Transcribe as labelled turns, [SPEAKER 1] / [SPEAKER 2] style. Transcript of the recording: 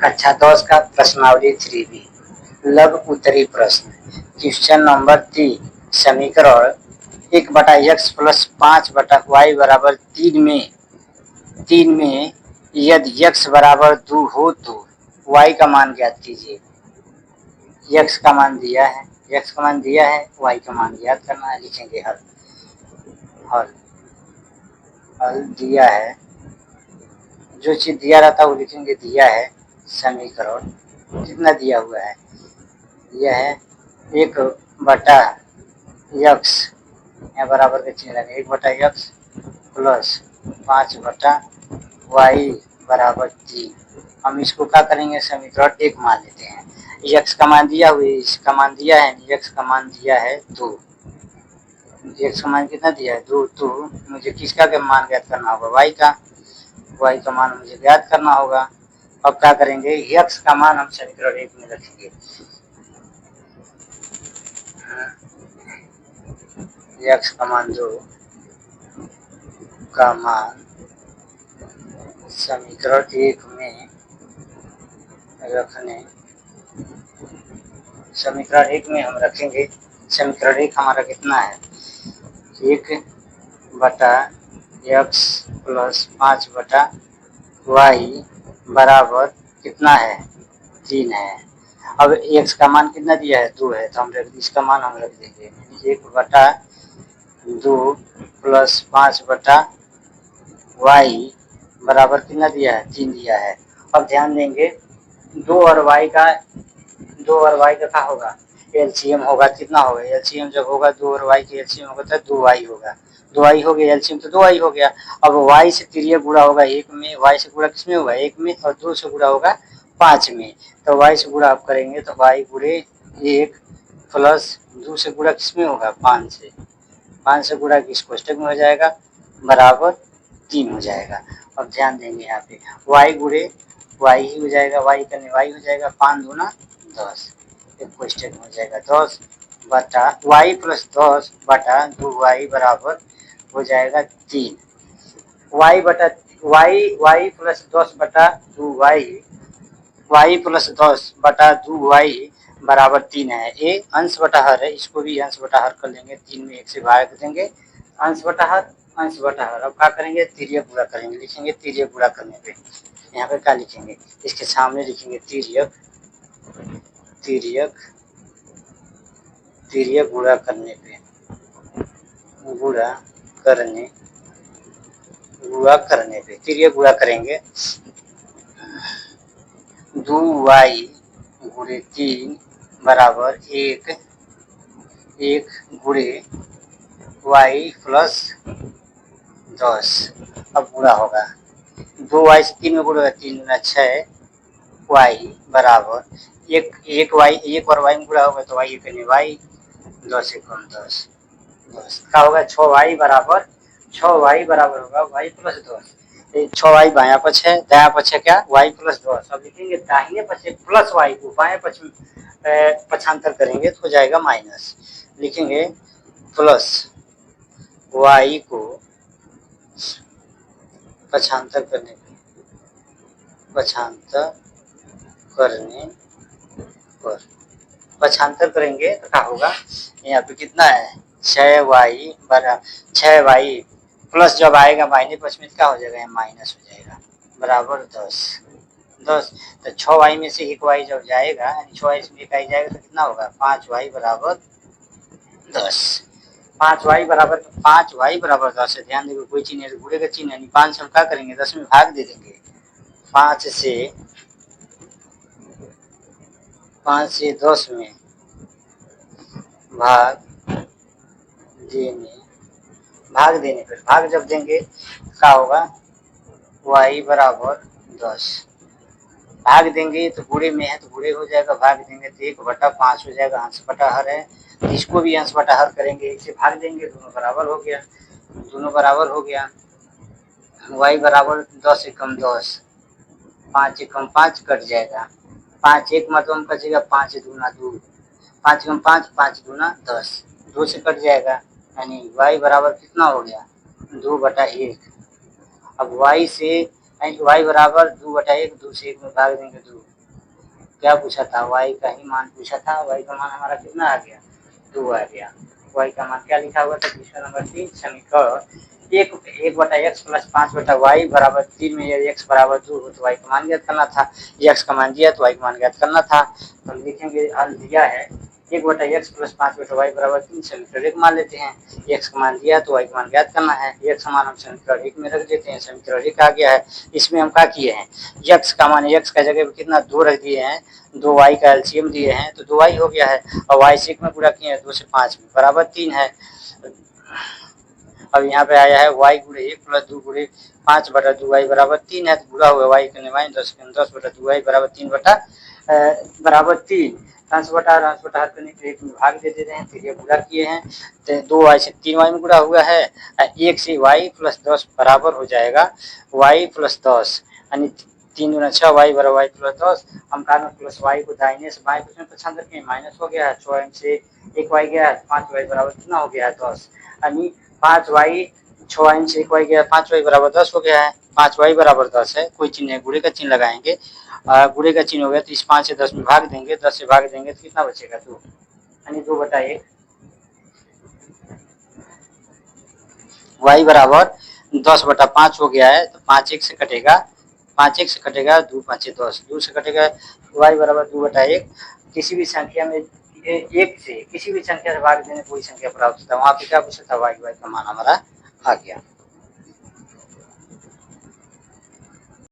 [SPEAKER 1] कक्षा 10 का प्रश्नावली 3B लघु उत्तरी प्रश्न। क्वेश्चन नंबर 3, समीकरण 1/x प्लस 5/y बराबर 3 में यदि x बराबर 2 हो तो y का मान ज्ञात कीजिए। x का मान दिया है, y का मान ज्ञात करना है। लिखेंगे हल दिया है, जो चीज दिया रहता है वो लिखेंगे दिया है। समीकरण कितना दिया हुआ है, यह है 1/x, यहाँ बराबर का चिन्ह लगे 1/x प्लस 5/y बराबर 3। हम इसको क्या करेंगे, समीकरण 1 मान लेते हैं। x का मान दिया हुआ है, इसका मान दिया है, x का मान दिया है 2। x का मान कितना दिया है 2, तो मुझे किसका के मान ज्ञात करना होगा, y का मान मुझे ज्ञात करना होगा। अब क्या करेंगे, x का मान हम समीकरण 1 में रखेंगे। x का मान 2 का मान समीकरण 1 में रखने, समीकरण 1 में हम रखेंगे। समीकरण 1 हमारा कितना है, 1/x प्लस 5/y बराबर कितना है 3 है। अब x का मान कितना दिया है 2 है, तो हम इसका मान हम रख देंगे 1/2 प्लस 5/y बराबर कितना दिया है 3 दिया है। अब ध्यान देंगे 2 और y का क्या होगा, एलसीएम होगा। कितना होगा एलसीएम, जब होगा 2 और y की एलसीएम होगा तो 2y होगा। 2y हो गया एलसीएम, तो 2y हो गया। अब y से तिर्यक गुणा होगा 1 में, y से गुणा किसमें होगा 1 में, और 2 से गुणा होगा 5 में। तो y से गुणा आप करेंगे तो y गुणे 1 प्लस 2 से गुणा किसमें होगा 5 से, 5 से गुणा किस कोष्टक में हो जाएगा, बराबर 3 हो जाएगा। अब ध्यान देंगे यहाँ पे y गुणे y ही हो जाएगा, y करने y हो जाएगा 5 दूना 10, एक कोष्टक में हो जाएगा 10 बटा y प्लस 10 बटा 2y बराबर हो जाएगा 3। y प्लस 10 बटा 2y, y प्लस 10 बटा 2y बराबर 3 है। ये अंश बटा हर है, इसको भी अंश बटा हर कर लेंगे, 3 में 1 से भाग देंगे, अंश बटा हर। अब क्या करेंगे, तिर्यक गुणा करेंगे। लिखेंगे तिर्यक गुणा करने पे यहाँ पे क्या लिखेंगे, इसके सामने लिखेंगे तिर्यक गुणा करने पे, तिर्यक गुणा करेंगे 2y गुणे 3 बराबर 1 गुणे y प्लस 10। अब गुणा होगा 2y से 3 में गुणा होगा, 3 गुना 6 y बराबर 1 और y में गुणा होगा तो y करने y 10 से कम 10 क्या होगा 6y बराबर होगा y प्लस 10। 6y बाया पक्ष है, दाया पक्ष है क्या y प्लस 10। अब लिखेंगे दाहिने पक्ष प्लस y को बाएं पक्ष में पक्षांतर करेंगे तो हो जाएगा माइनस। लिखेंगे प्लस y को पक्षांतर करने पर करेंगे तो क्या होगा, यहाँ पे कितना है 6y प्लस, जब आएगा माइनस पक्ष में क्या हो जाएगा माइनस हो जाएगा, बराबर 10। तो 6y में से 1y जब जाएगा, 6y में 1y जाएगा तो कितना होगा 5y बराबर 10। 5y बराबर 10 है। ध्यान देंगे कोई चिन्ह गुणे का चिन्ह यानी 5 हम क्या करेंगे 10 में भाग दे देंगे। 5 से 10 में भाग देने पर भाग जब देंगे क्या होगा y बराबर 10। भाग देंगे तो गुणे में है तो गुणे हो जाएगा, भाग देंगे तो 1/5 हो जाएगा, अंश बटा हर है, इसको भी अंश बटा हर करेंगे, इसे भाग देंगे, दोनों बराबर हो गया। y बराबर 10 एकम 10, 5 एकम 5 कट जाएगा, 5 एक मतलब बचेगा 5 दूना 2, 5 एकम 5, 5 दूना 10, 2 से कट जाएगा, यानी y बराबर कितना हो गया 2/1। अब y बराबर 2/1, 2 से 1 में भाग देंगे 2, क्या पूछा था, y का ही मान पूछा था। y का मान हमारा कितना आ गया, 2 आ गया। y का मान क्या लिखा हुआ था, क्वेश्चन नंबर 3 समीकरण 1/x प्लस 5/y बराबर 3 में यदि x बराबर 2 हो तो y का मान ज्ञात करना था। ये x का मान दिया तो y का मान ज्ञात करना था। तो हम लिखेंगे हल दिया है 1/x प्लस 5/y बराबर 3 समीकरण 1 मान लेते हैं। x का मान दिया तो y का मान ज्ञात करना है। x का मान हम समीकरण 1 में रख देते हैं, समीकरण 1 आ गया है। इसमें हम क्या किए हैं, x का मान x का जगह पे कितना 2 रख दिए हैं, 2y का एलसीएम दिए हैं तो 2y हो गया है और y से 1 में पूरा किए हैं 2 से 5 में बराबर 3 है। अब यहाँ पे आया है y गुणे 1 प्लस 2 गुणे 5/2y बराबर 3 है, तो पूरा हुआ y करने वाले 10/2y बराबर 3 बराबर 3। अंश बटा हर करने के लिए 1 में भाग दे देते हैं, फिर ये गुणा किए हैं तो 2y से 3y में गुणा हुआ है, 1 से y प्लस 10 बराबर हो जाएगा y प्लस 10, यानी 3 दूना 6y बराबर y प्लस 10। हम कारण प्लस y को दाहिने से बाएं क्वेश्चन पसंद रखें, माइनस हो गया है 6 से 1y गया है, 5y बराबर कितना हो गया है 10, यानी 5y 6 से 1y गया, 5y बराबर 10 हो गया है। 5y बराबर 10 है, कोई चिन्ह है, गुणे का चिन्ह लगाएंगे, गुणे का चिन्ह हो गया तो इस 5 से 10 में भाग देंगे, 10 से भाग देंगे तो कितना बचेगा 2, यानी 2/1 y बराबर 10/5 हो गया है। तो 5 1 से कटेगा, 5 1 से कटेगा, 2 5 10, 2 से कटेगा, y बराबर 2/1। किसी भी संख्या में एक से किसी भी संख्या से भाग देने कोई संख्या प्राप्त होता है, वहाँ पे क्या पूछा था y का मान हमारा आ गया।